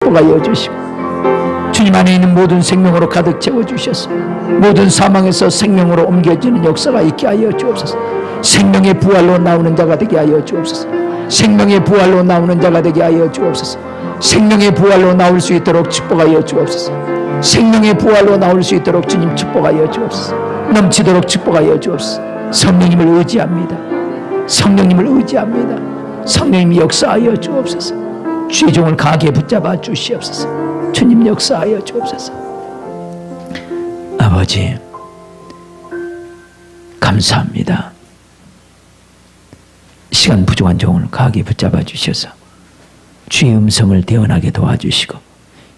축복하여 주시고 주님 안에 있는 모든 생명으로 가득 채워주셔서 모든 사망에서 생명으로 옮겨지는 역사가 있게 하여 주옵소서. 생명의 부활로 나오는 자가 되게 하여 주옵소서. 생명의 부활로 나오는 자가 되게 하여 주옵소서. 생명의 부활로 나올 수 있도록 축복하여 주옵소서. 생명의 부활로 나올 수 있도록 주님 축복하여 주옵소서. 넘치도록 축복하여 주옵소서. 성령님을 의지합니다. 성령님을 의지합니다. 성령님이 역사하여 주옵소서. 주의 종을 강하게 붙잡아 주시옵소서. 주님 역사하여 주옵소서. 아버지 감사합니다. 시간 부족한 종을 강하게 붙잡아 주셔서 주의 음성을 대언하게 도와주시고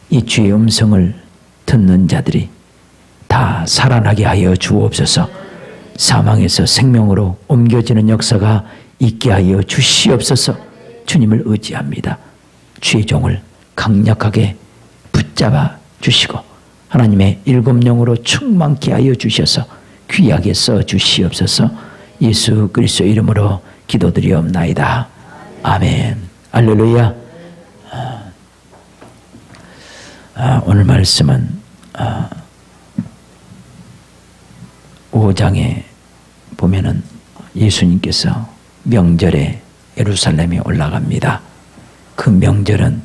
이 주의 음성을 듣는 자들이 다 살아나게 하여 주옵소서. 사망에서 생명으로 옮겨지는 역사가 있게 하여 주시옵소서. 주님을 의지합니다. 주의 종을 강력하게 붙잡아 주시고 하나님의 일곱 영으로 충만케 하여 주셔서 귀하게 써 주시옵소서. 예수 그리스도 이름으로 기도드리옵나이다. 아멘. 할렐루야. 오늘 말씀은 5장에 보면은 예수님께서 명절에 예루살렘에 올라갑니다. 그 명절은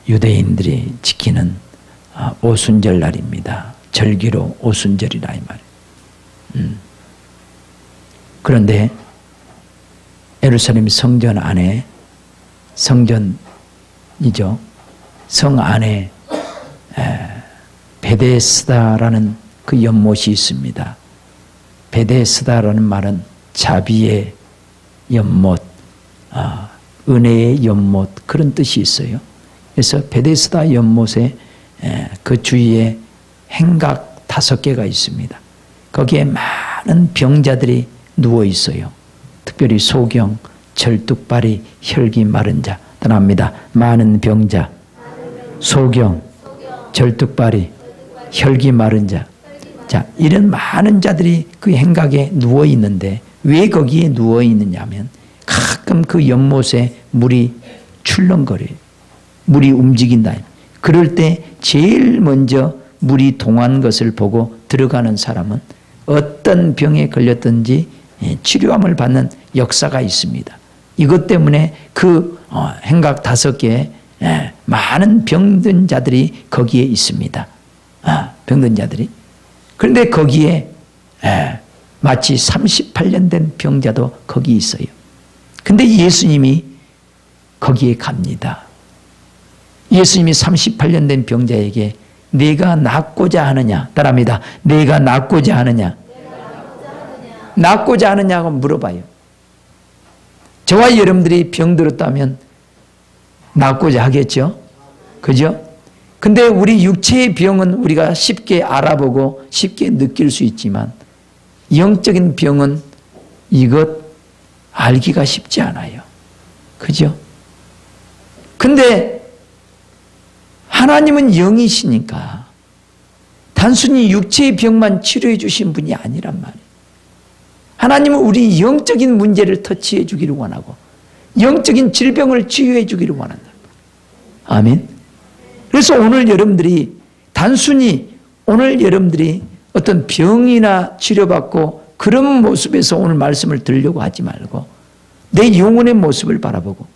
유대인들이 지키는 오순절 날입니다. 절기로 오순절이라 이 말이에요. 그런데 예루살렘 성전 안에 성전이죠. 성 안에 베데스다라는 그 연못이 있습니다. 베데스다라는 말은 자비의 연못, 은혜의 연못 그런 뜻이 있어요. 그래서 베데스다 연못에 그 주위에 행각 5개가 있습니다. 거기에 많은 병자들이 누워 있어요. 특별히 소경, 절뚝발이, 혈기 마른 자 떠납니다. 많은 병자, 소경, 절뚝발이, 혈기 마른 자. 자, 이런 많은 자들이 그 행각에 누워 있는데 왜 거기에 누워 있느냐면 가끔 그 연못에 물이 출렁거려요. 물이 움직인다. 그럴 때 제일 먼저 물이 동한 것을 보고 들어가는 사람은 어떤 병에 걸렸든지 치료함을 받는 역사가 있습니다. 이것 때문에 그 행각 5개에 많은 병든 자들이 거기에 있습니다. 병든 자들이. 그런데 거기에 마치 38년 된 병자도 거기 있어요. 근데 예수님이 거기에 갑니다. 예수님이 38년 된 병자에게 내가 낫고자 하느냐? 따라합니다. 내가 낫고자 하느냐? 낫고자 하느냐고 물어봐요. 저와 여러분들이 병들었다면 낫고자 하겠죠? 그죠? 근데 우리 육체의 병은 우리가 쉽게 알아보고 쉽게 느낄 수 있지만 영적인 병은 이것 알기가 쉽지 않아요. 그죠? 근데 하나님은 영이시니까 단순히 육체의 병만 치료해 주신 분이 아니란 말이에요. 하나님은 우리 영적인 문제를 터치해 주기를 원하고 영적인 질병을 치유해 주기를 원한다. 아멘. 그래서 오늘 여러분들이 단순히 오늘 여러분들이 어떤 병이나 치료받고 그런 모습에서 오늘 말씀을 들으려고 하지 말고 내 영혼의 모습을 바라보고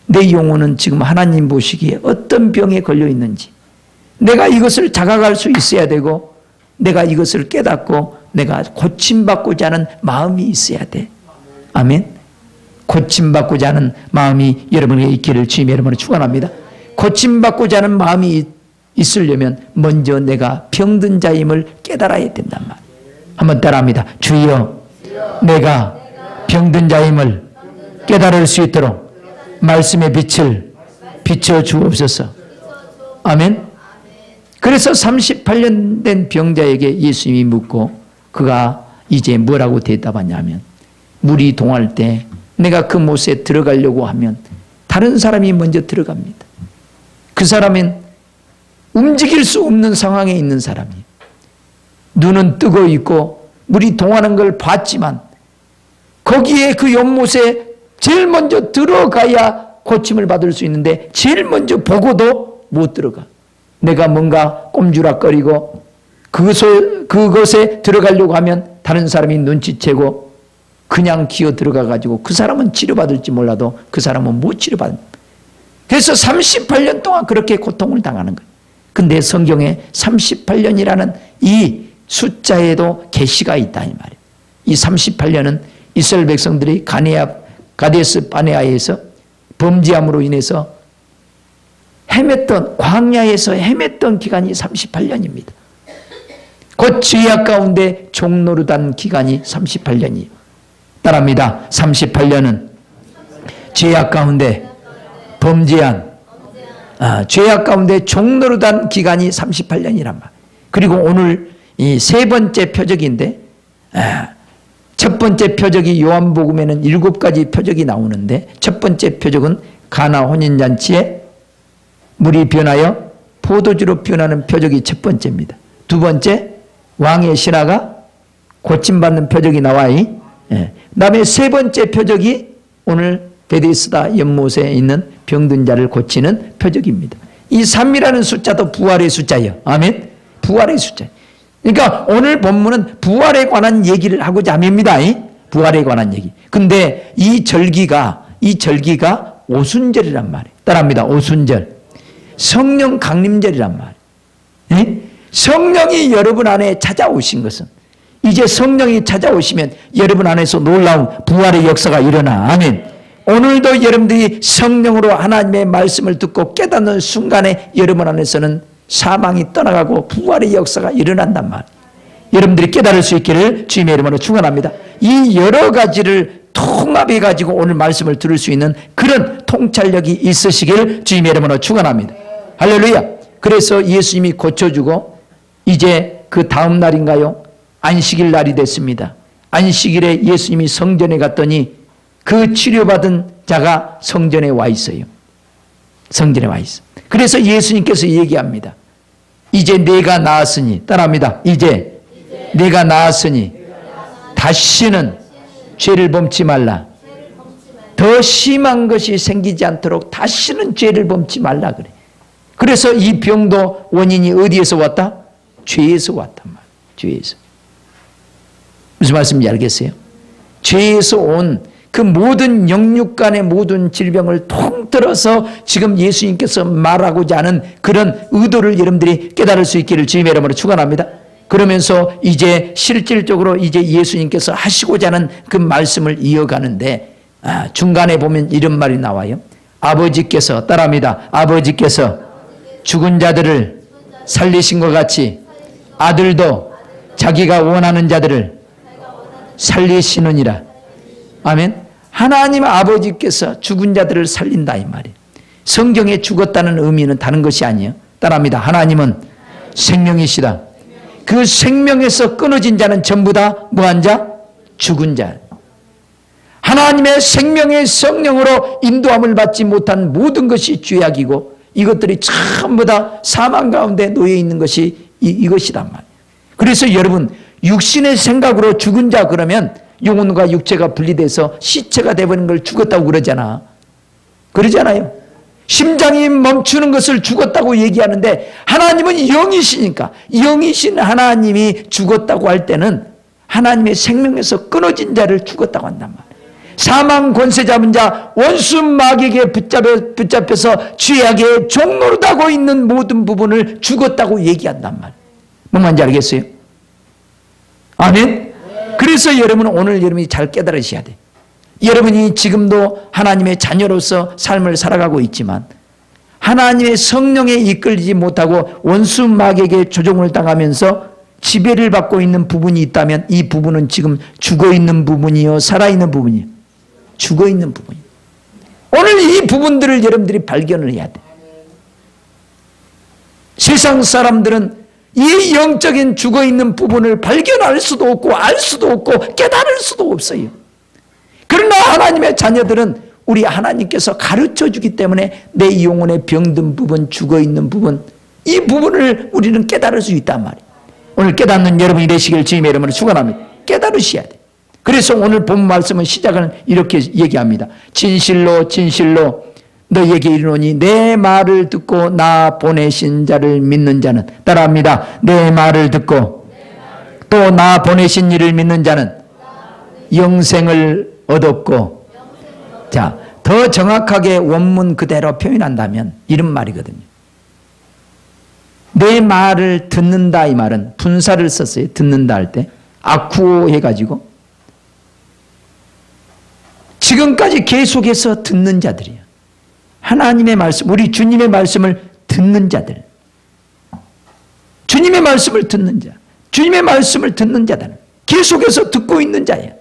내 영혼은 지금 하나님 보시기에 어떤 병에 걸려 있는지 내가 이것을 자각할 수 있어야 되고 내가 이것을 깨닫고 내가 고침받고자 하는 마음이 있어야 돼. 아멘. 고침받고자 하는 마음이 여러분에게 있기를 주님의 이름으로 축원합니다. 고침받고자 하는 마음이 있으려면 먼저 내가 병든 자임을 깨달아야 된단 말이에요. 한번 따라합니다. 주여, 내가 병든 자임을 깨달을 수 있도록 말씀의 빛을 비춰 주옵소서. 아멘. 그래서 38년 된 병자에게 예수님이 묻고 그가 이제 뭐라고 대답하냐면 물이 동할 때 내가 그 못에 들어가려고 하면 다른 사람이 먼저 들어갑니다. 그 사람은 움직일 수 없는 상황에 있는 사람이에요. 눈은 뜨고 있고 물이 동하는 걸 봤지만 거기에 그 연못에 제일 먼저 들어가야 고침을 받을 수 있는데 제일 먼저 보고도 못 들어가. 내가 뭔가 꼼지락거리고 그것에 들어가려고 하면 다른 사람이 눈치채고 그냥 기어 들어가가지고 그 사람은 치료받을지 몰라도 그 사람은 못 치료받는. 그래서 38년 동안 그렇게 고통을 당하는 거예요. 근데 성경에 38년이라는 이 숫자에도 계시가 있다 이 말이에요. 이 38년은 이스라엘 백성들이 가데스 바네아에서 범죄함으로 인해서 광야에서 헤맸던 기간이 38년입니다. 곧 죄악 가운데 종노릇한 기간이 38년이에요. 따라합니다. 38년은 죄악 가운데 범죄한 죄악 가운데 종노릇한 기간이 38년이란 말. 그리고 오늘 이 세 번째 표적인데 첫 번째 표적이 요한복음에는 7가지 표적이 나오는데 첫 번째 표적은 가나 혼인잔치에 물이 변하여 포도주로 변하는 표적이 첫 번째입니다. 두 번째 왕의 신하가 고침받는 표적이 나와요. 그다음에 세 번째 표적이 오늘 베데스다 연못에 있는 병든 자를 고치는 표적입니다. 이 3이라는 숫자도 부활의 숫자예요. 아멘. 부활의 숫자. 그러니까 오늘 본문은 부활에 관한 얘기를 하고자 합니다. 부활에 관한 얘기. 근데 이 절기가 오순절이란 말이에요. 따라합니다. 오순절. 성령 강림절이란 말이에요. 성령이 여러분 안에 찾아오신 것은 이제 성령이 찾아오시면 여러분 안에서 놀라운 부활의 역사가 일어나. 아멘. 오늘도 여러분들이 성령으로 하나님의 말씀을 듣고 깨닫는 순간에 여러분 안에서는 사망이 떠나가고 부활의 역사가 일어난단 말이에요. 여러분들이 깨달을 수 있기를 주님의 이름으로 축원합니다. 이 여러 가지를 통합해 가지고 오늘 말씀을 들을 수 있는 그런 통찰력이 있으시길 주님의 이름으로 축원합니다. 할렐루야. 그래서 예수님이 고쳐주고 이제 그 다음 날인가요? 안식일 날이 됐습니다. 안식일에 예수님이 성전에 갔더니 그 치료받은 자가 성전에 와 있어요. 성전에 와 있어. 그래서 예수님께서 얘기합니다. 이제 내가 나았으니, 따라합니다. 이제 내가 나았으니 다시는 죄를 범치 말라. 더 심한 것이 생기지 않도록 다시는 죄를 범치 말라 그래. 그래서 이 병도 원인이 어디에서 왔다? 죄에서 왔단 말이에요. 죄에서. 무슨 말씀인지 알겠어요? 죄에서 온 그 모든 영육 간의 모든 질병을 통틀어서 지금 예수님께서 말하고자 하는 그런 의도를 여러분들이 깨달을 수 있기를 주님의 이름으로 축원합니다. 그러면서 이제 실질적으로 이제 예수님께서 하시고자 하는 그 말씀을 이어가는데 중간에 보면 이런 말이 나와요. 아버지께서, 따라합니다. 아버지께서 죽은 자들을 살리신 것 같이 아들도 자기가 원하는 자들을 살리시느니라. 아멘. 하나님 아버지께서 죽은 자들을 살린다 이 말이에요. 성경에 죽었다는 의미는 다른 것이 아니에요. 따라합니다. 하나님은 생명이시다. 그 생명에서 끊어진 자는 전부 다 뭐한 자? 죽은 자. 하나님의 생명의 성령으로 인도함을 받지 못한 모든 것이 죄악이고 이것들이 전부 다 사망 가운데 놓여 있는 것이 이것이란 말이에요. 그래서 여러분 육신의 생각으로 죽은 자 그러면 영혼과 육체가 분리돼서 시체가 되버린 걸 죽었다고 그러잖아. 그러잖아요. 심장이 멈추는 것을 죽었다고 얘기하는데 하나님은 영이시니까 영이신 하나님이 죽었다고 할 때는 하나님의 생명에서 끊어진 자를 죽었다고 한단 말이에요. 사망 권세 잡은 자 원수 마귀에게 붙잡혀서 죄악의 종노릇하고 있는 모든 부분을 죽었다고 얘기한단 말이에요. 뭔 말인지 알겠어요? 아멘. 그래서 여러분은 오늘 여러분이 잘 깨달으셔야 돼. 여러분이 지금도 하나님의 자녀로서 삶을 살아가고 있지만 하나님의 성령에 이끌리지 못하고 원수 마귀에게 조종을 당하면서 지배를 받고 있는 부분이 있다면 이 부분은 지금 죽어있는 부분이요 살아있는 부분이요? 죽어있는 부분이요. 오늘 이 부분들을 여러분들이 발견을 해야 돼. 세상 사람들은 이 영적인 죽어있는 부분을 발견할 수도 없고 알 수도 없고 깨달을 수도 없어요. 그러나 하나님의 자녀들은 우리 하나님께서 가르쳐주기 때문에 내 영혼의 병든 부분, 죽어있는 부분 이 부분을 우리는 깨달을 수 있단 말이에요. 오늘 깨닫는 여러분이 되시길 주님의 이름으로 축원합니다. 깨달으셔야 돼. 그래서 오늘 본 말씀은 시작은 이렇게 얘기합니다. 진실로 진실로 너희에게 이르노니 내 말을 듣고 나 보내신 자를 믿는 자는, 따라합니다. 내 말을 듣고 또 나 보내신 이를 믿는 자는 영생을 얻었고, 자, 더 정확하게 원문 그대로 표현한다면 이런 말이거든요. 내 말을 듣는다, 이 말은 분사를 썼어요. 듣는다 할 때 아쿠오 해가지고 지금까지 계속해서 듣는 자들이에요. 하나님의 말씀, 우리 주님의 말씀을 듣는 자들, 주님의 말씀을 듣는 자, 주님의 말씀을 듣는 자들, 계속해서 듣고 있는 자예요.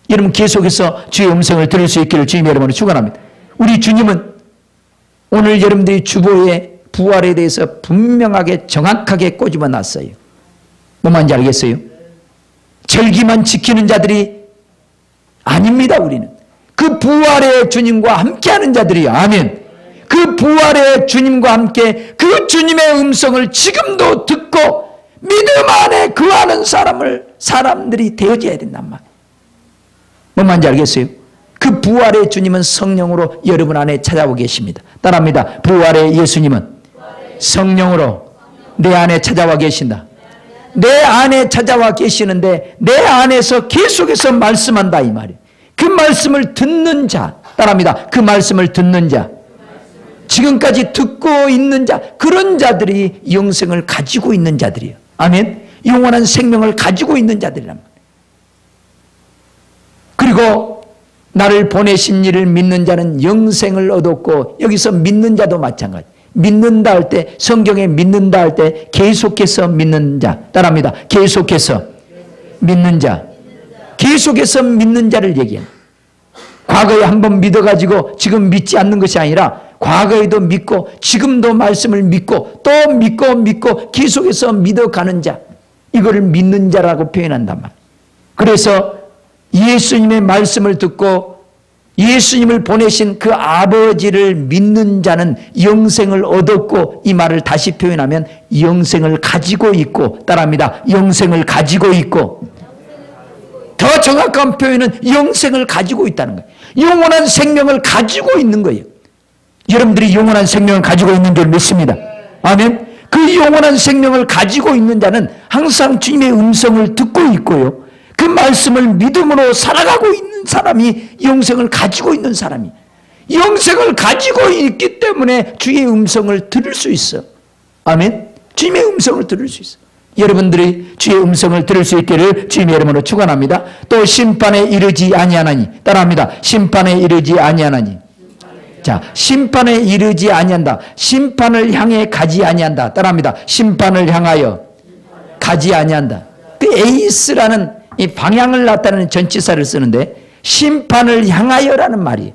여러분, 계속해서 주의 음성을 들을 수 있기를 주님의 이름으로 축원합니다. 우리 주님은 오늘 여러분들이 주보의 부활에 대해서 분명하게 정확하게 꼬집어 놨어요. 뭔 말인지 알겠어요? 절기만 지키는 자들이 아닙니다. 우리는 그 부활의 주님과 함께하는 자들이요. 아멘. 그 부활의 주님과 함께 그 주님의 음성을 지금도 듣고 믿음 안에 거하는 사람들이 되어져야 된단 말이에요. 뭔 말인지 알겠어요? 그 부활의 주님은 성령으로 여러분 안에 찾아오고 계십니다. 따라합니다. 부활의 예수님은 성령으로 내 안에 찾아와 계신다. 내 안에 찾아와 계시는데 내 안에서 계속해서 말씀한다, 이 말이에요. 그 말씀을 듣는 자, 따라합니다. 그 말씀을 듣는 자, 지금까지 듣고 있는 자, 그런 자들이 영생을 가지고 있는 자들이에요. 아멘. 영원한 생명을 가지고 있는 자들이란 말이에요. 그리고 나를 보내신 이를 믿는 자는 영생을 얻었고, 여기서 믿는 자도 마찬가지. 믿는다 할 때, 성경에 믿는다 할 때 계속해서 믿는 자, 따라합니다. 계속해서 믿는 자, 계속해서 믿는 자를 얘기해요. 과거에 한번 믿어가지고 지금 믿지 않는 것이 아니라 과거에도 믿고 지금도 말씀을 믿고 또 믿고 계속해서 믿어가는 자, 이거를 믿는 자라고 표현한단 말이에요. 그래서 예수님의 말씀을 듣고 예수님을 보내신 그 아버지를 믿는 자는 영생을 얻었고, 이 말을 다시 표현하면 영생을 가지고 있고, 따라합니다. 영생을 가지고 있고, 더 정확한 표현은 영생을 가지고 있다는 거예요. 영원한 생명을 가지고 있는 거예요. 여러분들이 영원한 생명을 가지고 있는 줄 믿습니다. 아멘. 그 영원한 생명을 가지고 있는 자는 항상 주님의 음성을 듣고 있고요, 그 말씀을 믿음으로 살아가고 있는 사람이 영생을 가지고 있는 사람이, 영생을 가지고 있기 때문에 주의 음성을 들을 수 있어. 아멘. 주님의 음성을 들을 수 있어. 여러분들이 주의 음성을 들을 수 있기를 주님의 이름으로 축원합니다. 또 심판에 이르지 아니하나니, 따라합니다. 심판에 이르지 아니하나니. 자, 심판에 이르지 아니한다. 심판을 향해 가지 아니한다. 따라합니다. 심판을 향하여 가지 아니한다. 그 에이스라는 이 방향을 나타내는 전치사를 쓰는데 심판을 향하여라는 말이에요.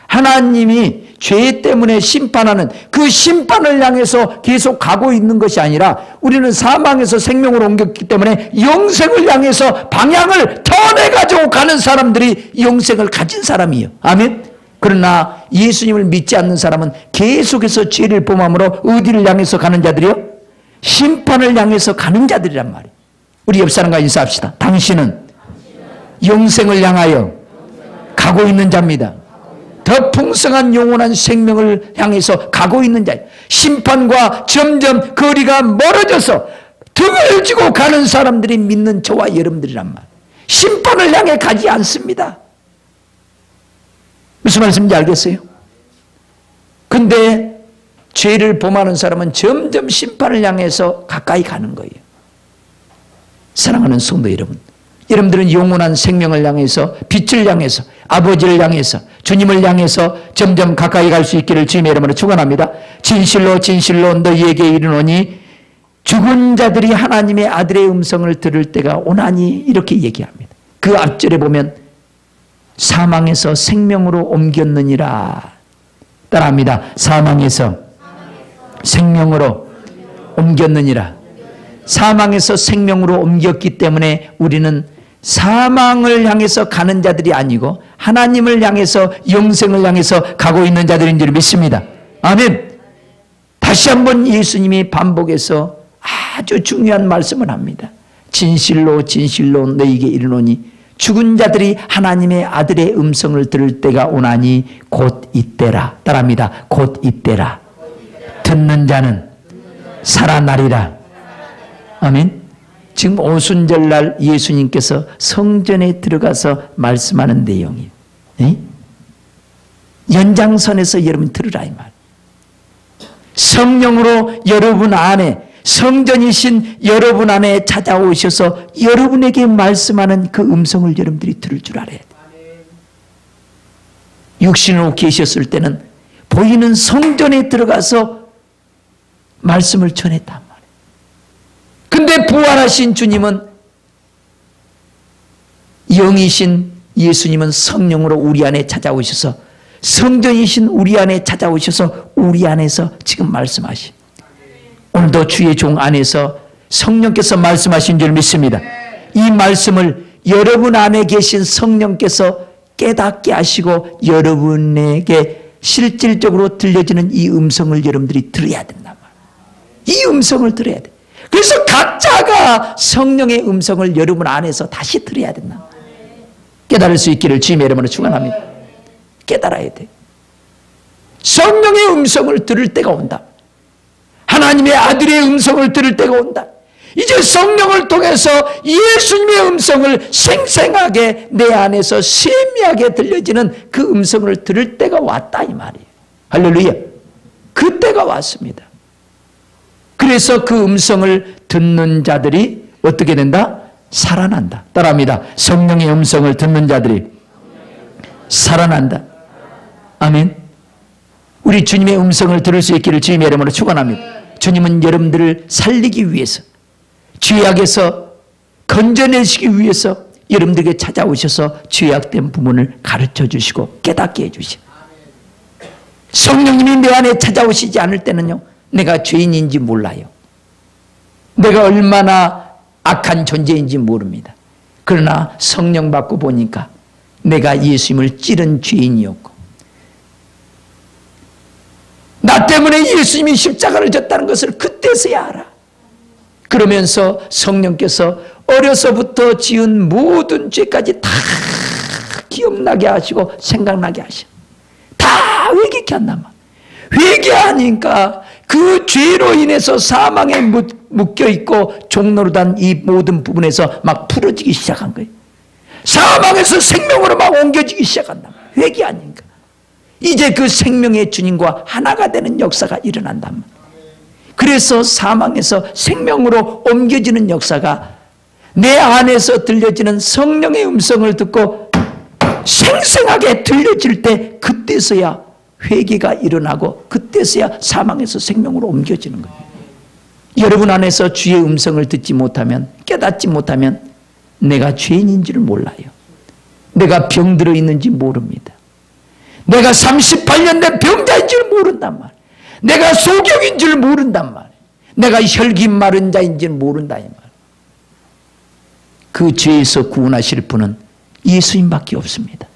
하나님이 죄 때문에 심판하는 그 심판을 향해서 계속 가고 있는 것이 아니라 우리는 사망에서 생명으로 옮겼기 때문에 영생을 향해서 방향을 터내가지고 가는 사람들이 영생을 가진 사람이에요. 아멘. 그러나 예수님을 믿지 않는 사람은 계속해서 죄를 범함으로 어디를 향해서 가는 자들이요? 심판을 향해서 가는 자들이란 말이에요. 우리 옆 사람과 인사합시다. 당신은 영생을 향하여 가고 있는 자입니다. 더 풍성한 영원한 생명을 향해서 가고 있는 자예요. 심판과 점점 거리가 멀어져서 등을 지고 가는 사람들이 믿는 저와 여러분들이란 말이에요. 심판을 향해 가지 않습니다. 무슨 말씀인지 알겠어요? 근데 죄를 범하는 사람은 점점 심판을 향해서 가까이 가는 거예요. 사랑하는 성도 여러분, 여러분들은 영원한 생명을 향해서, 빛을 향해서, 아버지를 향해서, 주님을 향해서 점점 가까이 갈 수 있기를 주님의 이름으로 축원합니다. 진실로 진실로 너희에게 이르노니 죽은 자들이 하나님의 아들의 음성을 들을 때가 오나니, 이렇게 얘기합니다. 그 앞절에 보면 사망에서 생명으로 옮겼느니라. 따라합니다. 사망에서 생명으로 옮겼느니라. 사망에서 생명으로 옮겼기 때문에 우리는 사망을 향해서 가는 자들이 아니고 하나님을 향해서, 영생을 향해서 가고 있는 자들인 줄 믿습니다. 아멘. 다시 한번 예수님이 반복해서 아주 중요한 말씀을 합니다. 진실로 진실로 너희에게 이르노니 죽은 자들이 하나님의 아들의 음성을 들을 때가 오나니 곧 이때라. 따라합니다. 곧 이때라. 듣는 자는 살아나리라. 아멘. 지금 오순절날 예수님께서 성전에 들어가서 말씀하는 내용이에요. 네? 연장선에서 여러분 들으라 이 말. 성령으로 여러분 안에, 성전이신 여러분 안에 찾아오셔서 여러분에게 말씀하는 그 음성을 여러분들이 들을 줄 알아야 돼요. 육신으로 계셨을 때는 보이는 성전에 들어가서 말씀을 전했단 말이에요. 근데 부활하신 주님은, 영이신 예수님은 성령으로 우리 안에 찾아오셔서, 성전이신 우리 안에 찾아오셔서 우리 안에서 지금 말씀하시. 오늘도 주의 종 안에서 성령께서 말씀하신 줄 믿습니다. 이 말씀을 여러분 안에 계신 성령께서 깨닫게 하시고 여러분에게 실질적으로 들려지는 이 음성을 여러분들이 들어야 된단 말이에요. 이 음성을 들어야 돼. 그래서 각자가 성령의 음성을 여러분 안에서 다시 들어야 된다. 깨달을 수 있기를 주님의 이름으로 축원합니다. 깨달아야 돼. 성령의 음성을 들을 때가 온다. 하나님의 아들의 음성을 들을 때가 온다. 이제 성령을 통해서 예수님의 음성을 생생하게 내 안에서 세미하게 들려지는 그 음성을 들을 때가 왔다 이 말이에요. 할렐루야. 그 때가 왔습니다. 그래서 그 음성을 듣는 자들이 어떻게 된다? 살아난다. 따라합니다. 성령의 음성을 듣는 자들이 살아난다. 아멘. 우리 주님의 음성을 들을 수 있기를 주님의 이름으로 축원합니다. 주님은 여러분들을 살리기 위해서, 죄악에서 건져내시기 위해서 여러분들에게 찾아오셔서 죄악된 부분을 가르쳐 주시고 깨닫게 해주시고, 성령님이 내 안에 찾아오시지 않을 때는요, 내가 죄인인지 몰라요. 내가 얼마나 악한 존재인지 모릅니다. 그러나 성령 받고 보니까 내가 예수님을 찌른 죄인이었고, 나 때문에 예수님이 십자가를 졌다는 것을 그때서야 알아. 그러면서 성령께서 어려서부터 지은 모든 죄까지 다 기억나게 하시고 생각나게 하셔. 다 회개케 한단 말이야. 회개하니까 그 죄로 인해서 사망에 묶여있고 종로로 단 이 모든 부분에서 막 풀어지기 시작한 거예요. 사망에서 생명으로 막 옮겨지기 시작한다. 회개하니까 이제 그 생명의 주님과 하나가 되는 역사가 일어난단 말이에요. 그래서 사망에서 생명으로 옮겨지는 역사가 내 안에서 들려지는 성령의 음성을 듣고 생생하게 들려질 때, 그때서야 회개가 일어나고 그때서야 사망에서 생명으로 옮겨지는 거예요. 여러분 안에서 주의 음성을 듣지 못하면, 깨닫지 못하면 내가 죄인인 줄 몰라요. 내가 병들어 있는지 모릅니다. 내가 38년 된 병자인 줄 모른단 말이에요. 내가 소경인 줄 모른단 말이에요. 내가 혈기 마른 자인 줄 모른다 이 말이에요. 그 죄에서 구원하실 분은 예수님밖에 없습니다.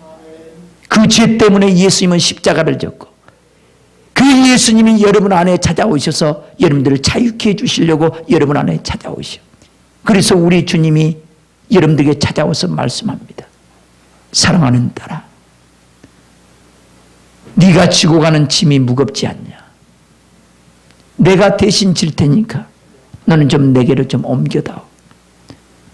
그 죄 때문에 예수님은 십자가를 졌고, 그 예수님이 여러분 안에 찾아오셔서 여러분들을 자유케 해주시려고 여러분 안에 찾아오셔. 그래서 우리 주님이 여러분들에게 찾아와서 말씀합니다. 사랑하는 딸아, 네가 지고 가는 짐이 무겁지 않냐? 내가 대신 질 테니까 너는 좀 내게로 좀 옮겨다오.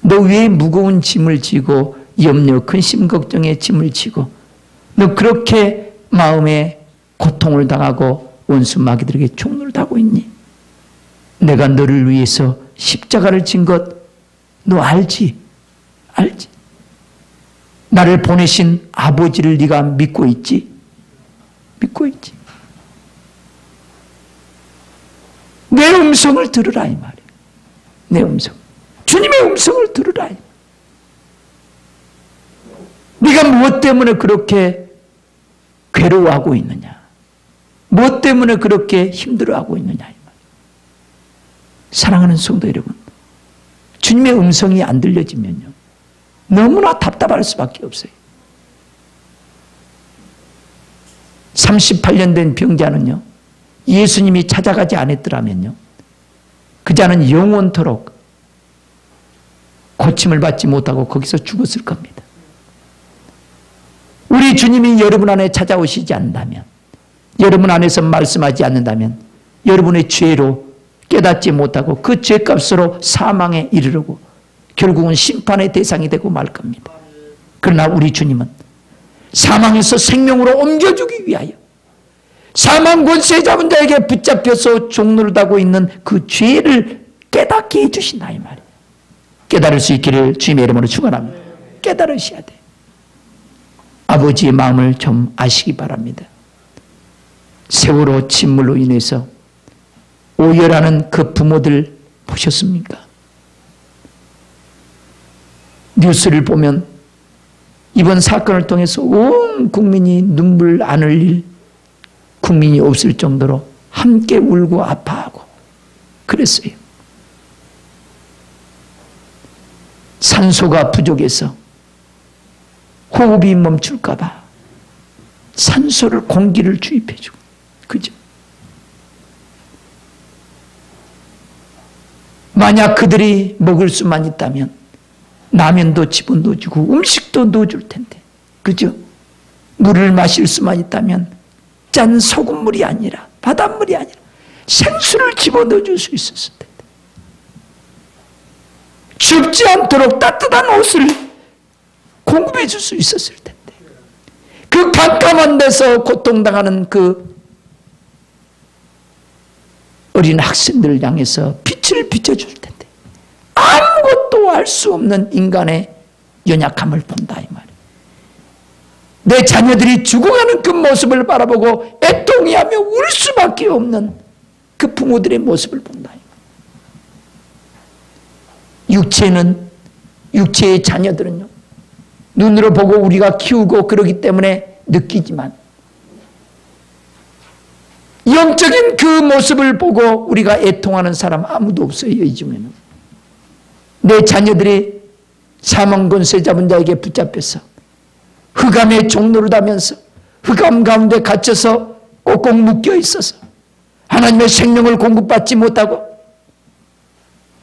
너 왜 무거운 짐을 지고 염려, 근심, 걱정의 짐을 지고 너 그렇게 마음에 고통을 당하고 원수 마귀들에게 종로를 타고 있니? 내가 너를 위해서 십자가를 진 것 너 알지? 알지? 나를 보내신 아버지를 네가 믿고 있지? 믿고 있지? 내 음성을 들으라 이 말이에요. 내 음성. 주님의 음성을 들으라. 네가 무엇 때문에 그렇게 괴로워하고 있느냐? 무엇 때문에 그렇게 힘들어하고 있느냐? 이 말이에요. 사랑하는 성도 여러분, 주님의 음성이 안 들려지면요, 너무나 답답할 수밖에 없어요. 38년 된 병자는요, 예수님이 찾아가지 않았더라면요, 그 자는 영원토록 고침을 받지 못하고 거기서 죽었을 겁니다. 우리 주님이 여러분 안에 찾아오시지 않는다면, 여러분 안에서 말씀하지 않는다면 여러분의 죄로 깨닫지 못하고 그 죄값으로 사망에 이르르고 결국은 심판의 대상이 되고 말 겁니다. 그러나 우리 주님은 사망에서 생명으로 옮겨주기 위하여 사망 권세 잡은 자에게 붙잡혀서 종노릇하고 있는 그 죄를 깨닫게 해주신다 이 말이에요. 깨달을 수 있기를 주님의 이름으로 축원합니다. 깨달으셔야 돼요. 아버지의 마음을 좀 아시기 바랍니다. 세월호 침몰로 인해서 오열하는 그 부모들 보셨습니까? 뉴스를 보면 이번 사건을 통해서 온 국민이 눈물 안 흘릴 국민이 없을 정도로 함께 울고 아파하고 그랬어요. 산소가 부족해서 호흡이 멈출까 봐 산소를 공기를 주입해 주고, 그죠? 만약 그들이 먹을 수만 있다면 라면도 집어넣어주고 음식도 넣어줄 텐데, 그죠? 물을 마실 수만 있다면 짠 소금물이 아니라 바닷물이 아니라 생수를 집어넣어줄 수 있었을 텐데, 춥지 않도록 따뜻한 옷을 공급해 줄 수 있었을 텐데, 그 깜깜한 데서 고통당하는 그 어린 학생들을 향해서 빛을 비춰줄 텐데 아무것도 알 수 없는 인간의 연약함을 본다 이 말이에요. 내 자녀들이 죽어가는 그 모습을 바라보고 애통해하며 울 수밖에 없는 그 부모들의 모습을 본다. 육체의 자녀들은요, 눈으로 보고 우리가 키우고 그러기 때문에 느끼지만 영적인 그 모습을 보고 우리가 애통하는 사람 아무도 없어요. 이 중에는 내 자녀들이 사망 권세 잡은 자에게 붙잡혀서 흑암의 종노릇 하면서 흑암 가운데 갇혀서 꼭꼭 묶여 있어서 하나님의 생명을 공급받지 못하고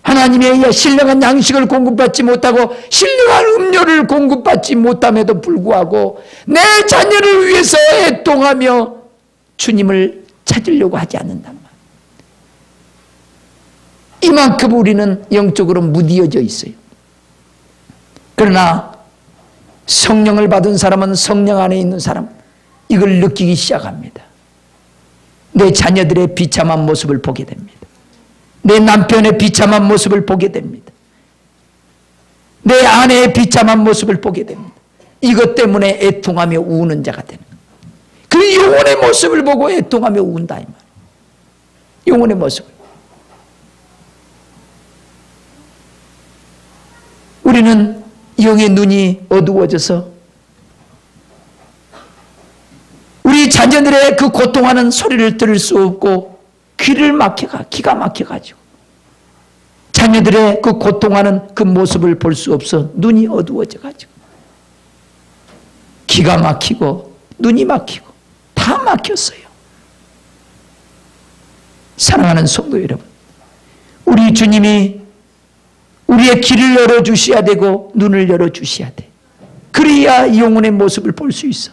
하나님의 신령한 양식을 공급받지 못하고 신령한 음료를 공급받지 못함에도 불구하고 내 자녀를 위해서 애통하며 주님을 찾으려고 하지 않는단 말이에요. 이만큼 우리는 영적으로 무디어져 있어요. 그러나 성령을 받은 사람은 성령 안에 있는 사람 이걸 느끼기 시작합니다. 내 자녀들의 비참한 모습을 보게 됩니다. 내 남편의 비참한 모습을 보게 됩니다. 내 아내의 비참한 모습을 보게 됩니다. 이것 때문에 애통하며 우는 자가 되는 거예요. 그 영혼의 모습을 보고 애통하며 운다 이 말이에요. 영혼의 모습을. 우리는 영의 눈이 어두워져서 우리 자녀들의 그 고통하는 소리를 들을 수 없고 기가 막혀가지고 자녀들의 그 고통하는 그 모습을 볼 수 없어 눈이 어두워져가지고 기가 막히고 눈이 막히고 다 막혔어요. 사랑하는 성도 여러분, 우리 주님이 우리의 길을 열어주셔야 되고 눈을 열어주셔야 돼. 그래야 영혼의 모습을 볼 수 있어.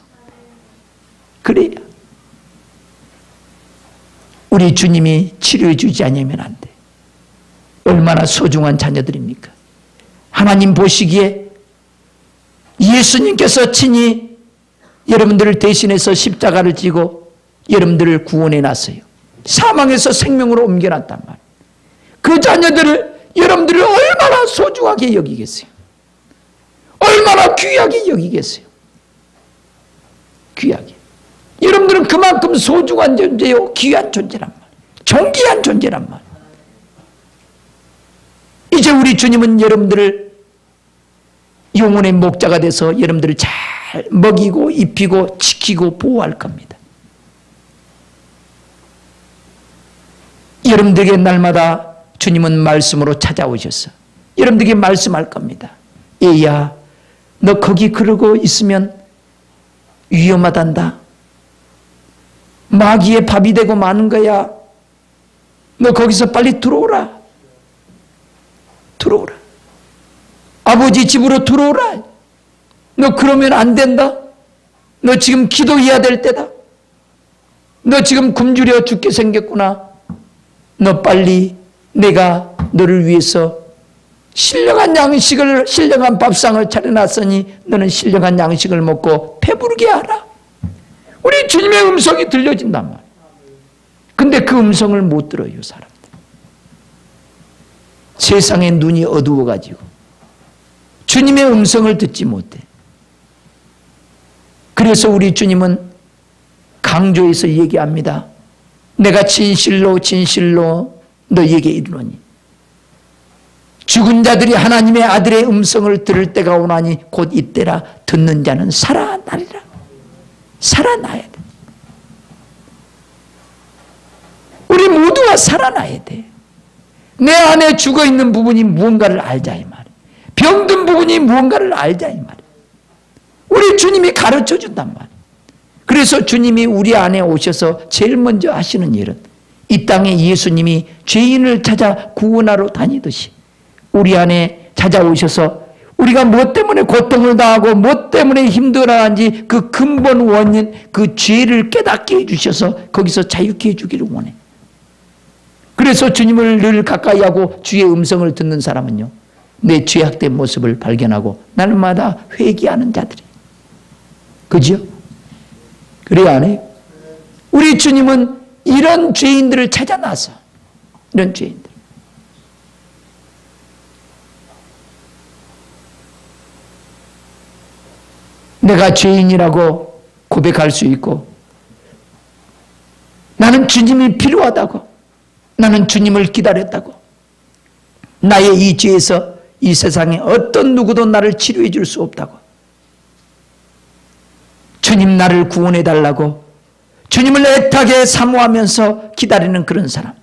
그래야 우리 주님이 치료해 주지 않으면 안 돼. 얼마나 소중한 자녀들입니까? 하나님 보시기에 예수님께서 친히 여러분들을 대신해서 십자가를 지고 여러분들을 구원해 놨어요. 사망에서 생명으로 옮겨놨단 말이에요. 그 자녀들을 여러분들이 얼마나 소중하게 여기겠어요? 얼마나 귀하게 여기겠어요? 귀하게. 여러분들은 그만큼 소중한 존재요, 귀한 존재란 말이에요. 존귀한 존재란 말이에요. 이제 우리 주님은 여러분들을 영혼의 목자가 돼서 여러분들을 잘 먹이고 입히고 지키고 보호할 겁니다. 여러분들에게 날마다 주님은 말씀으로 찾아오셔서 여러분들에게 말씀할 겁니다. 얘야, 너 거기 그러고 있으면 위험하단다. 마귀의 밥이 되고 마는 거야. 너 거기서 빨리 들어오라. 들어오라. 아버지 집으로 들어오라. 너 그러면 안 된다. 너 지금 기도해야 될 때다. 너 지금 굶주려 죽게 생겼구나. 너 빨리 내가 너를 위해서 신령한 양식을, 신령한 밥상을 차려놨으니 너는 신령한 양식을 먹고 배부르게 하라. 우리 주님의 음성이 들려진단 말이에요. 근데 그 음성을 못 들어요, 사람들. 세상의 눈이 어두워가지고 주님의 음성을 듣지 못해. 그래서 우리 주님은 강조해서 얘기합니다. 내가 진실로 진실로 너희에게 이르노니 죽은 자들이 하나님의 아들의 음성을 들을 때가 오나니 곧 이때라. 듣는 자는 살아나리라. 살아나야 돼. 우리 모두가 살아나야 돼. 내 안에 죽어있는 부분이 무언가를 알자 이 말이야. 병든 부분이 무언가를 알자 이 말이야. 우리 주님이 가르쳐 준단 말이야. 그래서 주님이 우리 안에 오셔서 제일 먼저 하시는 일은 이 땅에 예수님이 죄인을 찾아 구원하러 다니듯이 우리 안에 찾아오셔서 우리가 무엇 때문에 고통을 당하고 무엇 때문에 힘들어하는지 그 근본 원인, 그 죄를 깨닫게 해주셔서 거기서 자유케 해주기를 원해. 그래서 주님을 늘 가까이 하고 주의 음성을 듣는 사람은요, 내 죄악된 모습을 발견하고 날마다 회개하는 자들이. 그죠? 그래야 안 해요? 우리 주님은 이런 죄인들을 찾아 나서, 이런 죄인들. 내가 죄인이라고 고백할 수 있고, 나는 주님이 필요하다고, 나는 주님을 기다렸다고, 나의 이 죄에서 이 세상에 어떤 누구도 나를 치료해 줄 수 없다고, 주님 나를 구원해 달라고 주님을 애타게 사모하면서 기다리는 그런 사람,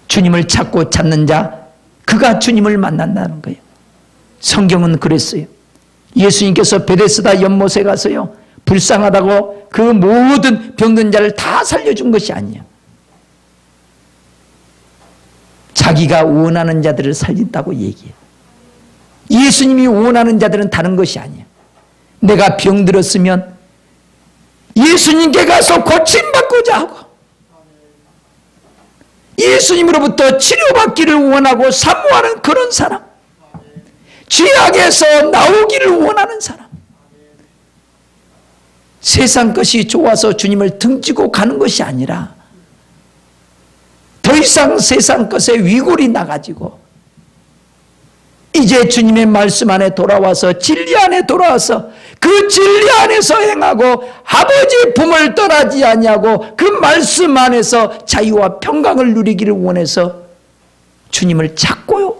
주님을 찾고 찾는 자, 그가 주님을 만난다는 거예요. 성경은 그랬어요. 예수님께서 베데스다 연못에 가서요, 불쌍하다고 그 모든 병든 자를 다 살려준 것이 아니에요. 자기가 원하는 자들을 살린다고 얘기해요. 예수님이 원하는 자들은 다른 것이 아니에요. 내가 병들었으면 예수님께 가서 고침받고자 하고 예수님으로부터 치료받기를 원하고 사모하는 그런 사람, 죄악에서 나오기를 원하는 사람, 세상 것이 좋아서 주님을 등지고 가는 것이 아니라 더 이상 세상 것에 위골이 나가지고 이제 주님의 말씀 안에 돌아와서 진리 안에 돌아와서 그 진리 안에서 행하고 아버지 품을 떠나지 아니하고 그 말씀 안에서 자유와 평강을 누리기를 원해서 주님을 찾고요,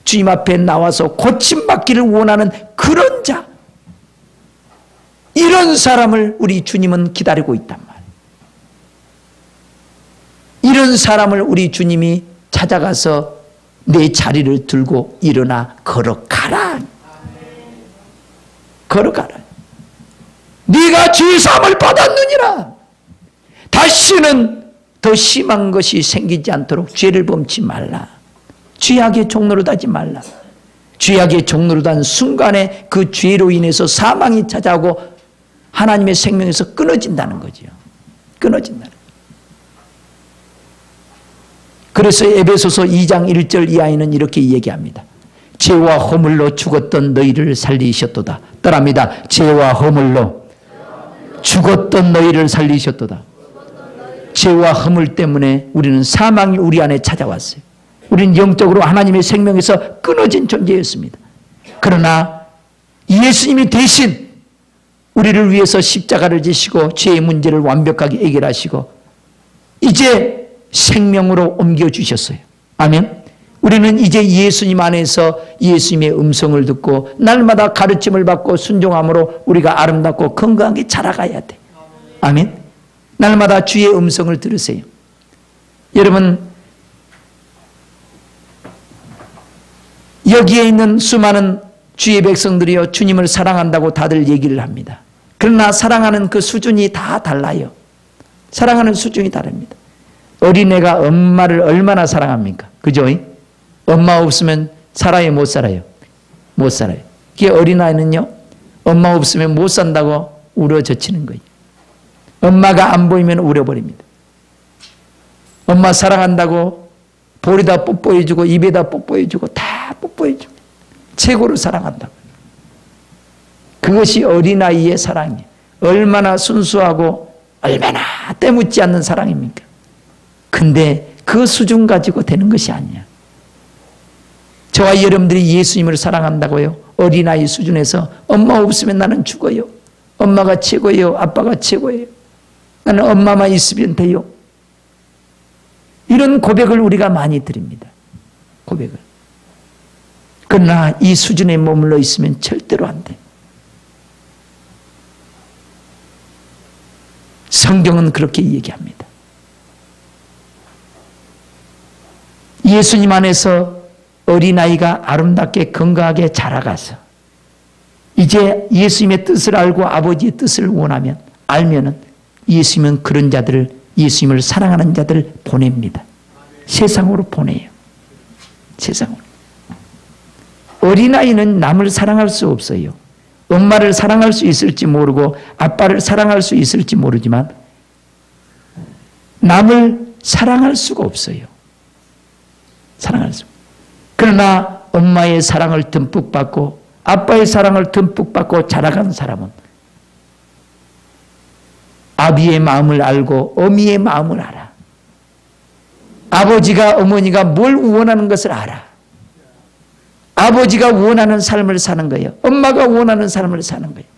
주님 앞에 나와서 고침받기를 원하는 그런 자, 이런 사람을 우리 주님은 기다리고 있단 말이에요. 이런 사람을 우리 주님이 찾아가서 내 자리를 들고 일어나 걸어가라. 걸어가라. 네가 죄사함을 받았느니라. 다시는 더 심한 것이 생기지 않도록 죄를 범치 말라. 죄악의 종로로 하지 말라. 죄악의 종로로 단 순간에 그 죄로 인해서 사망이 찾아오고 하나님의 생명에서 끊어진다는 거죠. 끊어진다는 거죠. 그래서 에베소서 2장 1절 이하에는 이렇게 얘기합니다. 죄와 허물로 죽었던 너희를 살리셨도다. 따라합니다. 죄와 허물로 죽었던 너희를 살리셨도다. 죄와 허물 때문에 우리는 사망이 우리 안에 찾아왔어요. 우리는 영적으로 하나님의 생명에서 끊어진 존재였습니다. 그러나 예수님이 대신 우리를 위해서 십자가를 지시고 죄의 문제를 완벽하게 해결하시고 이제 생명으로 옮겨주셨어요. 아멘. 우리는 이제 예수님 안에서 예수님의 음성을 듣고 날마다 가르침을 받고 순종함으로 우리가 아름답고 건강하게 자라가야 돼. 아멘. 날마다 주의 음성을 들으세요. 여러분, 여기에 있는 수많은 주의 백성들이요, 주님을 사랑한다고 다들 얘기를 합니다. 그러나 사랑하는 그 수준이 다 달라요. 사랑하는 수준이 다릅니다. 어린애가 엄마를 얼마나 사랑합니까? 그죠? 엄마 없으면 살아요, 못 살아요? 못 살아요. 그게 어린아이는요, 엄마 없으면 못 산다고 울어젖히는 거예요. 엄마가 안 보이면 울어버립니다. 엄마 사랑한다고 볼에다 뽀뽀해주고 입에다 뽀뽀해주고 다 뽀뽀해주고 최고로 사랑한다고. 그것이 어린아이의 사랑이에요. 얼마나 순수하고 얼마나 때묻지 않는 사랑입니까? 근데 그 수준 가지고 되는 것이 아니야. 저와 여러분들이 예수님을 사랑한다고요? 어린아이 수준에서 엄마 없으면 나는 죽어요. 엄마가 최고예요. 아빠가 최고예요. 나는 엄마만 있으면 돼요. 이런 고백을 우리가 많이 드립니다. 고백을. 그러나 이 수준에 머물러 있으면 절대로 안 돼. 성경은 그렇게 얘기합니다. 예수님 안에서 어린아이가 아름답게 건강하게 자라가서 이제 예수님의 뜻을 알고 아버지의 뜻을 원하면 알면은 예수님은 그런 자들을 예수님을 사랑하는 자들을 보냅니다. 세상으로 보내요. 세상으로. 어린아이는 남을 사랑할 수 없어요. 엄마를 사랑할 수 있을지 모르고 아빠를 사랑할 수 있을지 모르지만 남을 사랑할 수가 없어요. 사랑할 수. 그러나 엄마의 사랑을 듬뿍 받고 아빠의 사랑을 듬뿍 받고 자라간 사람은 아비의 마음을 알고 어미의 마음을 알아. 아버지가 어머니가 뭘 원하는 것을 알아. 아버지가 원하는 삶을 사는 거예요. 엄마가 원하는 삶을 사는 거예요.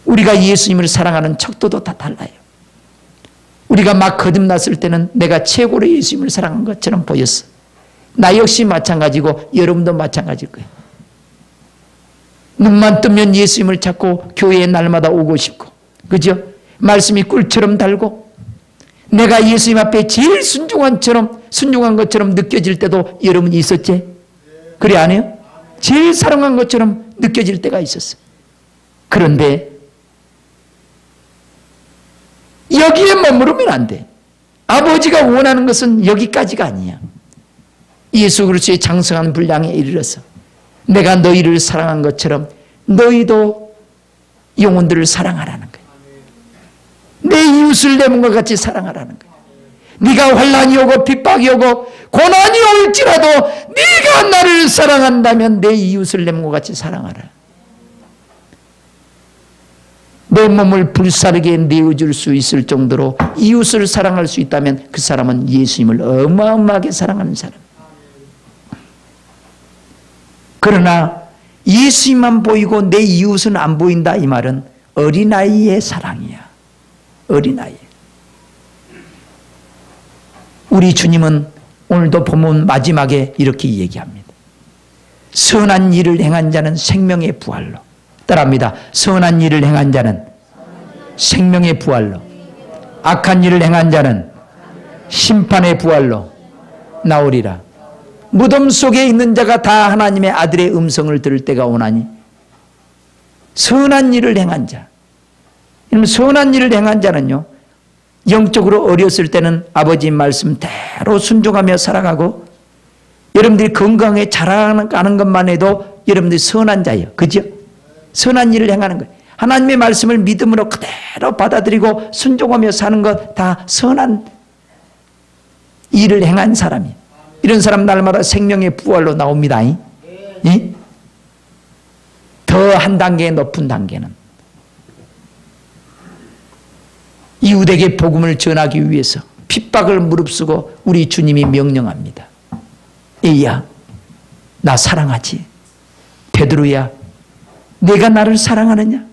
우리가 예수님을 사랑하는 척도도 다 달라요. 우리가 막 거듭났을 때는 내가 최고로 예수님을 사랑한 것처럼 보였어. 나 역시 마찬가지고 여러분도 마찬가지일 거예요. 눈만 뜨면 예수님을 찾고 교회에 날마다 오고 싶고, 그죠? 말씀이 꿀처럼 달고 내가 예수님 앞에 제일 순종한 것처럼 느껴질 때도 여러분 있었지? 그래 안 해요? 제일 사랑한 것처럼 느껴질 때가 있었어. 그런데 여기에 머무르면 안 돼. 아버지가 원하는 것은 여기까지가 아니야. 예수 그리스도의 장성한 분량에 이르러서 내가 너희를 사랑한 것처럼 너희도 영혼들을 사랑하라는 거야. 내 이웃을 내 몸과 같이 사랑하라는 거야. 네가 환난이 오고 핍박이 오고 고난이 올지라도 네가 나를 사랑한다면 내 이웃을 내 몸과 같이 사랑하라. 내 몸을 불사르게 내어줄 수 있을 정도로 이웃을 사랑할 수 있다면 그 사람은 예수님을 어마어마하게 사랑하는 사람. 그러나 예수님만 보이고 내 이웃은 안 보인다, 이 말은 어린아이의 사랑이야. 어린아이. 우리 주님은 오늘도 보면 마지막에 이렇게 얘기합니다. 선한 일을 행한 자는 생명의 부활로. 따라합니다. 선한 일을 행한 자는 생명의 부활로, 악한 일을 행한 자는 심판의 부활로 나오리라. 무덤 속에 있는 자가 다 하나님의 아들의 음성을 들을 때가 오나니 선한 일을 행한 자. 선한 일을 행한 자는요, 영적으로 어렸을 때는 아버지 말씀대로 순종하며 살아가고 여러분들이 건강에 자라가는 것만 해도 여러분들이 선한 자예요. 그죠? 선한 일을 행하는 거예요. 하나님의 말씀을 믿음으로 그대로 받아들이고 순종하며 사는 것 다 선한 일을 행한 사람이에요. 이런 사람 날마다 생명의 부활로 나옵니다. 예? 더 한 단계 높은 단계는 이웃에게 복음을 전하기 위해서 핍박을 무릅쓰고 우리 주님이 명령합니다. 에이야, 나 사랑하지? 베드로야, 내가 나를 사랑하느냐?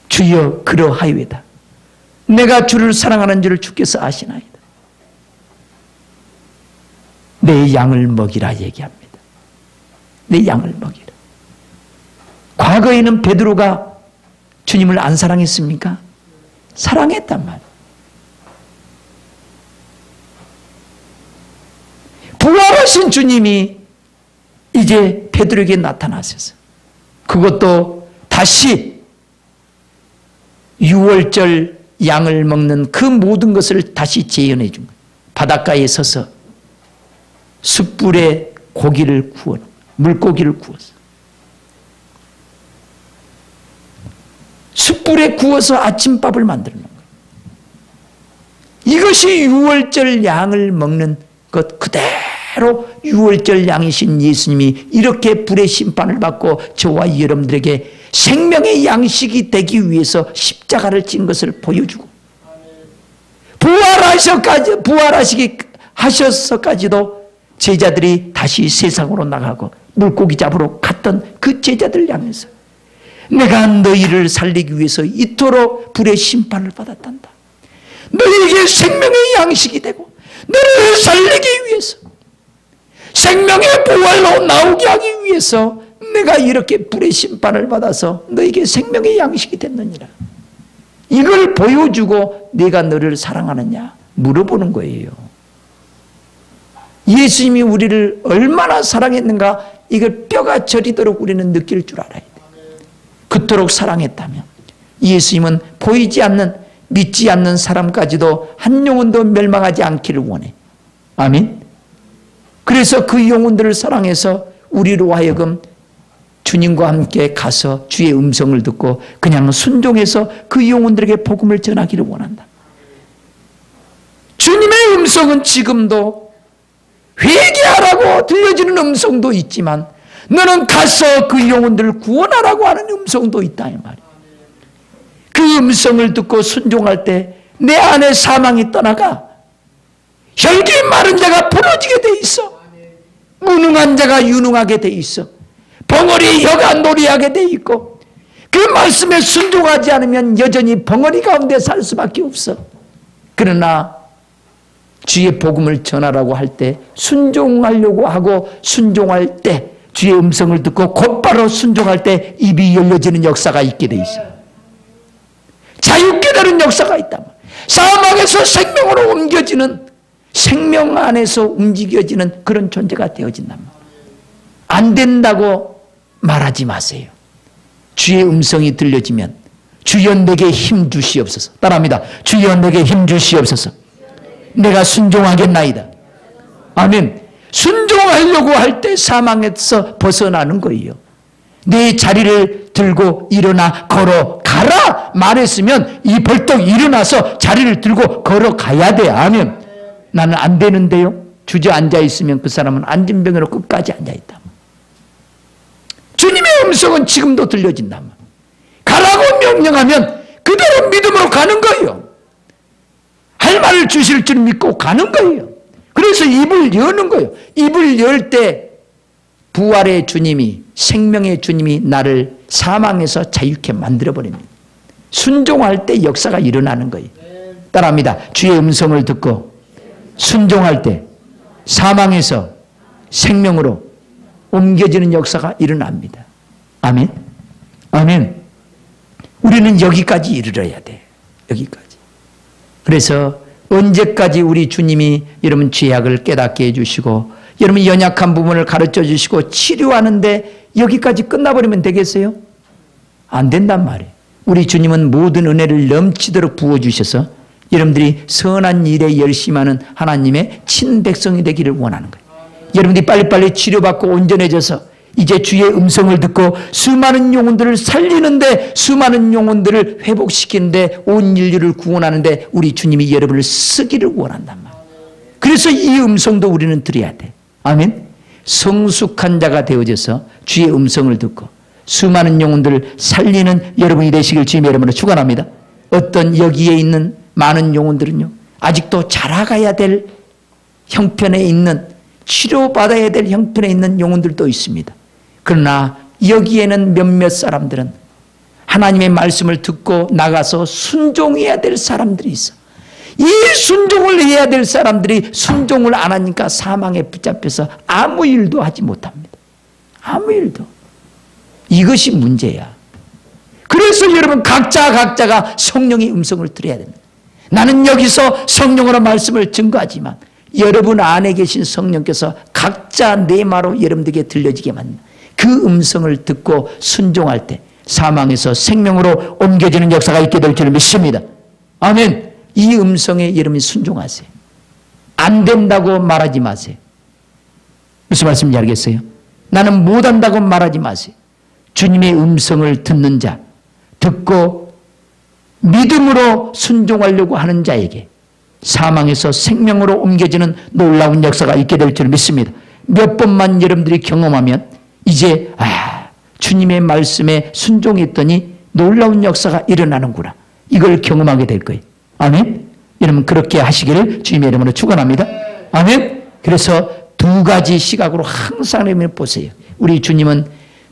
주여 그러하이다. 내가 주를 사랑하는 줄을 주께서 아시나이다. 내 양을 먹이라 얘기합니다. 내 양을 먹이라. 과거에는 베드로가 주님을 안 사랑했습니까? 사랑했단 말이에요. 부활하신 주님이 이제 베드로에게 나타나셔서 그것도 다시 6월절 양을 먹는 그 모든 것을 다시 재현해 준 거예요. 바닷가에 서서 숯불에 고기를 구워 놓은 거예요. 물고기를 구워서 숯불에 구워서 아침밥을 만드는 거예요. 이것이 유월절 양을 먹는 것 그대로 유월절 양이신 예수님이 이렇게 불의 심판을 받고 저와 여러분들에게 생명의 양식이 되기 위해서 십자가를 진 것을 보여주고 부활하셔서까지도 제자들이 다시 세상으로 나가고 물고기 잡으러 갔던 그 제자들을 향해서 내가 너희를 살리기 위해서 이토록 불의 심판을 받았단다. 너희에게 생명의 양식이 되고 너희를 살리기 위해서 생명의 부활로 나오게 하기 위해서 내가 이렇게 불의 심판을 받아서 너희에게 생명의 양식이 됐느니라. 이걸 보여주고 내가 너를 사랑하느냐 물어보는 거예요. 예수님이 우리를 얼마나 사랑했는가 이걸 뼈가 저리도록 우리는 느낄 줄 알아야 돼. 그토록 사랑했다면 예수님은 보이지 않는 믿지 않는 사람까지도 한 영혼도 멸망하지 않기를 원해. 아멘. 그래서 그 영혼들을 사랑해서 우리로 하여금 주님과 함께 가서 주의 음성을 듣고 그냥 순종해서 그 영혼들에게 복음을 전하기를 원한다. 주님의 음성은 지금도 회개하라고 들려지는 음성도 있지만 너는 가서 그 영혼들을 구원하라고 하는 음성도 있다 이 말이야. 그 음성을 듣고 순종할 때 내 안에 사망이 떠나가 혈기 마른 자가 부러지게 돼 있어. 무능한 자가 유능하게 돼 있어. 벙어리 혀가 노리하게 돼 있고 그 말씀에 순종하지 않으면 여전히 벙어리 가운데 살 수밖에 없어. 그러나 주의 복음을 전하라고 할 때 순종하려고 하고 순종할 때 주의 음성을 듣고 곧바로 순종할 때 입이 열려지는 역사가 있게 돼 있어. 자유케 되는 역사가 있다. 사망에서 생명으로 옮겨지는 생명 안에서 움직여지는 그런 존재가 되어진단 말이에요. 안 된다고 말하지 마세요. 주의 음성이 들려지면 주여 내게 힘 주시옵소서. 따라합니다. 주여 내게 힘 주시옵소서. 내가 순종하겠나이다. 아멘. 순종하려고 할 때 사망에서 벗어나는 거예요. 내 자리를 들고 일어나 걸어가라 말했으면 이 벌떡 일어나서 자리를 들고 걸어가야 돼. 아멘. 나는 안 되는데요. 주저앉아 있으면 그 사람은 앉은 병으로 끝까지 앉아있다. 주님의 음성은 지금도 들려진다. 가라고 명령하면 그대로 믿음으로 가는 거예요. 할 말을 주실 줄 믿고 가는 거예요. 그래서 입을 여는 거예요. 입을 열 때 부활의 주님이 생명의 주님이 나를 사망에서 자유케 만들어버립니다. 순종할 때 역사가 일어나는 거예요. 따라합니다. 주의 음성을 듣고 순종할 때 사망에서 생명으로 옮겨지는 역사가 일어납니다. 아멘. 아멘. 우리는 여기까지 이르러야 돼. 여기까지. 그래서 언제까지 우리 주님이 여러분 죄악을 깨닫게 해주시고 여러분 연약한 부분을 가르쳐 주시고 치료하는데 여기까지 끝나버리면 되겠어요? 안 된단 말이에요. 우리 주님은 모든 은혜를 넘치도록 부어주셔서 여러분들이 선한 일에 열심하는 하나님의 친백성이 되기를 원하는 거예요. 여러분들이 빨리빨리 치료받고 온전해져서 이제 주의 음성을 듣고 수많은 영혼들을 살리는데 수많은 영혼들을 회복시키는데 온 인류를 구원하는데 우리 주님이 여러분을 쓰기를 원한단 말이에요. 그래서 이 음성도 우리는 들어야 돼. 아멘. 성숙한 자가 되어져서 주의 음성을 듣고 수많은 영혼들을 살리는 여러분이 되시길 주님의 이름으로 축원합니다. 어떤 여기에 있는 많은 영혼들은요 아직도 자라가야 될 형편에 있는 치료받아야 될 형편에 있는 영혼들도 있습니다. 그러나 여기에는 몇몇 사람들은 하나님의 말씀을 듣고 나가서 순종해야 될 사람들이 있어. 이 순종을 해야 될 사람들이 순종을 안 하니까 사망에 붙잡혀서 아무 일도 하지 못합니다. 아무 일도. 이것이 문제야. 그래서 여러분 각자가 성령의 음성을 들어야 됩니다. 나는 여기서 성령으로 말씀을 증거하지만 여러분 안에 계신 성령께서 각자 내마로 여러분들에게 들려지게 만듭니다. 그 음성을 듣고 순종할 때 사망에서 생명으로 옮겨지는 역사가 있게 될 줄 믿습니다. 아멘. 이 음성에 여러분이 순종하세요. 안 된다고 말하지 마세요. 무슨 말씀인지 알겠어요? 나는 못한다고 말하지 마세요. 주님의 음성을 듣는 자, 듣고 믿음으로 순종하려고 하는 자에게 사망에서 생명으로 옮겨지는 놀라운 역사가 있게 될 줄 믿습니다. 몇 번만 여러분들이 경험하면 이제 주님의 말씀에 순종했더니 놀라운 역사가 일어나는구나. 이걸 경험하게 될 거예요. 아멘. 여러분 그렇게 하시기를 주님의 이름으로 축원합니다. 아멘. 그래서 두 가지 시각으로 항상 보세요. 우리 주님은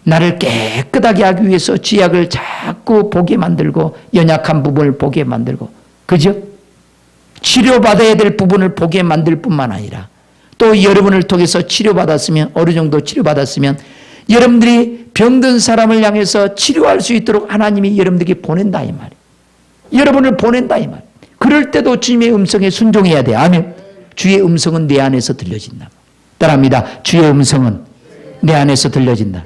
나를 깨끗하게 하기 위해서 죄악을 자꾸 보게 만들고 연약한 부분을 보게 만들고, 그죠? 치료받아야 될 부분을 보게 만들 뿐만 아니라 또 여러분을 통해서 치료받았으면, 어느 정도 치료받았으면 여러분들이 병든 사람을 향해서 치료할 수 있도록 하나님이 여러분들에게 보낸다 이 말이에요. 여러분을 보낸다 이 말이에요. 그럴 때도 주님의 음성에 순종해야 돼요. 아멘. 주의 음성은 내 안에서 들려진다. 따라합니다. 주의 음성은 내 안에서 들려진다.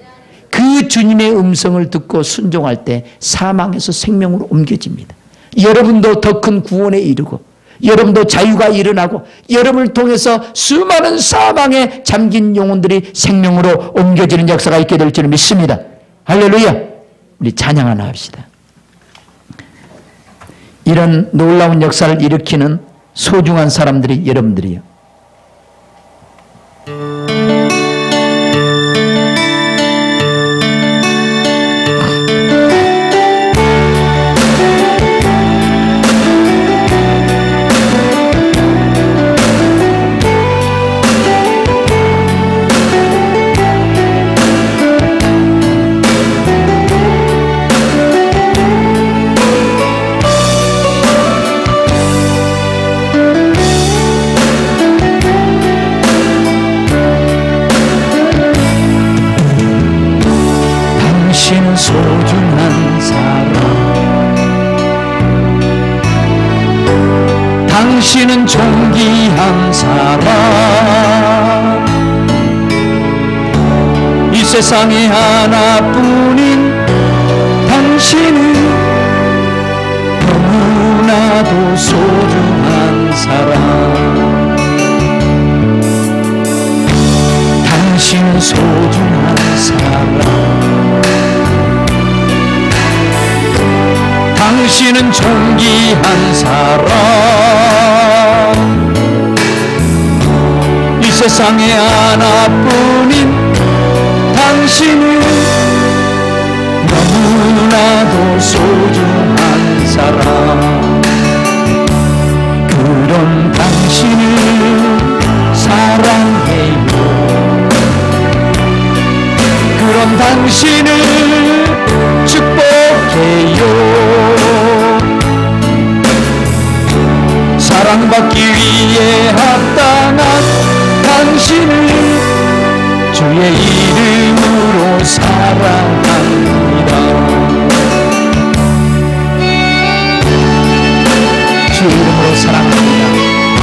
그 주님의 음성을 듣고 순종할 때 사망에서 생명으로 옮겨집니다. 여러분도 더 큰 구원에 이르고, 여러분도 자유가 일어나고, 여러분을 통해서 수많은 사망에 잠긴 영혼들이 생명으로 옮겨지는 역사가 있게 될 줄 믿습니다. 할렐루야. 우리 찬양 하나 합시다. 이런 놀라운 역사를 일으키는 소중한 사람들이 여러분들이에요. 소중한 사람, 당신은 존귀한 사람, 이 세상에 하나뿐인 당신은 너무나도 소중한 사람, 당신은 소중한 사람, 당신은 존귀한 사람, 이 세상에 하나뿐인 당신은 너무나도 소중한 사람, 그런 당신을 사랑해요. 그런 당신을 축복해요. 사랑받기 위해 합당한 당신을 주의 이름으로 사랑합니다. 주의 이름으로 사랑합니다.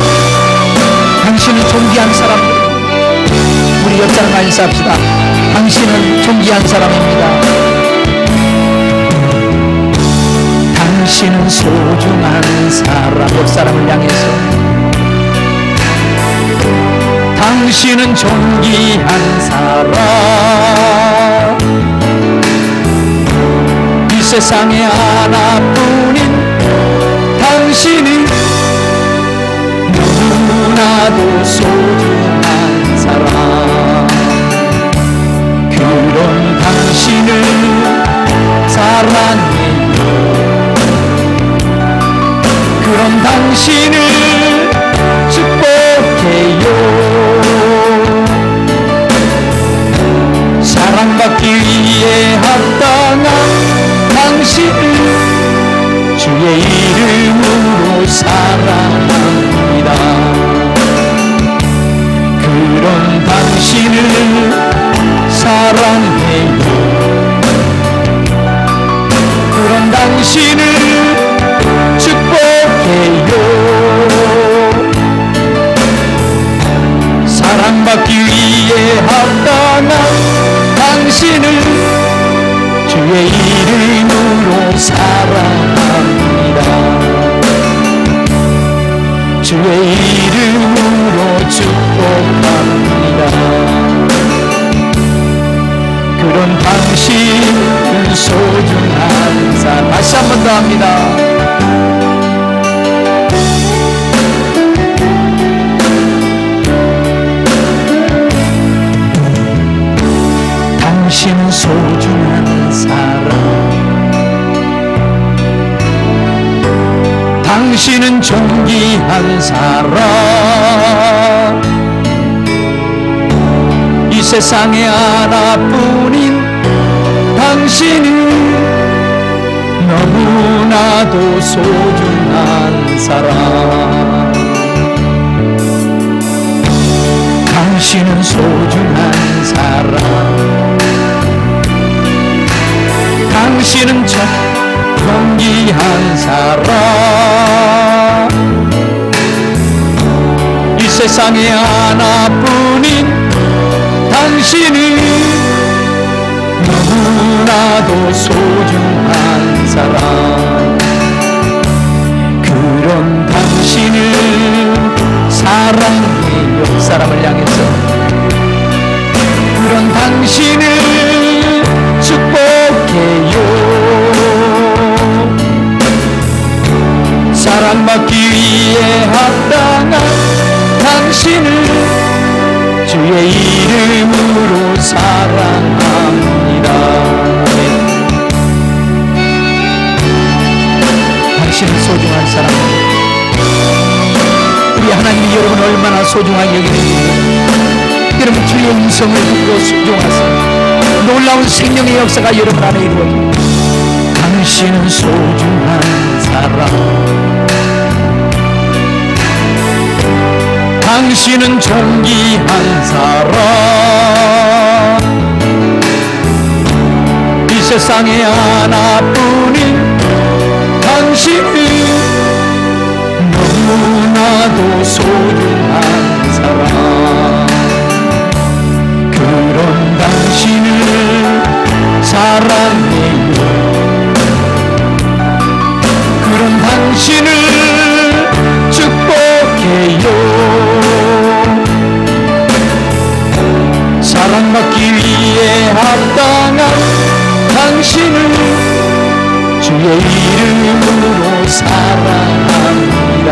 당신은 존귀한 사람들. 우리 옆 사람과 인사합시다. 당신은 존귀한 사람입니다. 당신은 소중한 사람. 옆 사람을 향해서 당신은 존귀한 사람, 이 세상에 하나뿐인 당신이 너무나도 소중한 사람, 그런 당신을 사랑해요. 그런 당신을 축복해요. 사랑받기 위해 합당한 당신을 주의 이름으로 사랑합니다. 그런 당신을 사랑해요. 그런 당신을 축복해요. 사랑받기 위해 합당한 당신을 주의 이름으로 사랑합니다. 주의 이름으로 축복합니다. 당신은 소중한 사람. 다시 한 번 더 합니다. 당신은 소중한 사람. 당신은 존귀한 사람. 이 세상에 하나뿐인 당신은 너무나도 소중한 사람. 당신은 소중한 사람. 당신은 존귀한 사람. 이 세상에 하나뿐인 당신은 너무나도 소중한 사람. 그런 당신을 사랑해요. 사람을 향해서 그런 당신을 축복해요. 사랑받기 위해 합당한 당신을 주의 이름으로 사랑합니다. 당신은 소중한 사람입니다. 우리 하나님이 여러분 얼마나 소중하게 여기는지 여러분 주의 음성을 듣고 순종하세요. 놀라운 생명의 역사가 여러분 안에 이루어집니다. 당신은 소중한 사람. 당신은 존귀한 사람. 이 세상에 하나뿐인 당신은 너무나도 소중한 사람. 그런 당신을 사랑해요. 그런 당신을 축복해요. 사랑받기 위해 합당한 당신을 주의 이름으로 사랑합니다.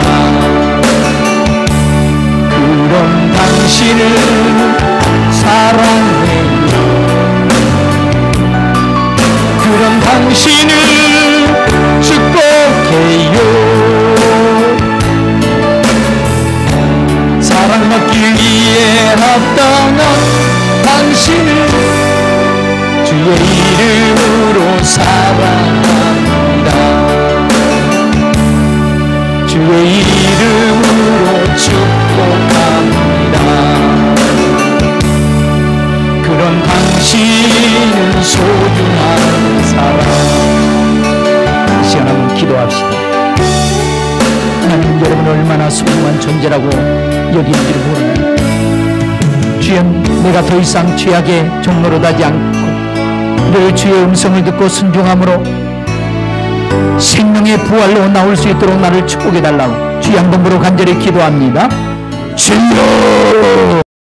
그런 당신을 사랑해요. 그런 당신을 축복해요. 사랑받기 위해 합당한 당신을 주의 이름으로 사랑합니다. 주의 이름으로 축복합니다. 그런 당신은 소중한 사람. 시간 한번 기도합시다. 하나님, 여러분 얼마나 소중한 존재라고 여기는지를 모릅니다. 주여, 내가 더 이상 죄악의 종로로 가지 않고 늘 주의 음성을 듣고 순종함으로 생명의 부활로 나올 수 있도록 나를 축복해 달라고 주의 한 번으로 간절히 기도합니다. 주여.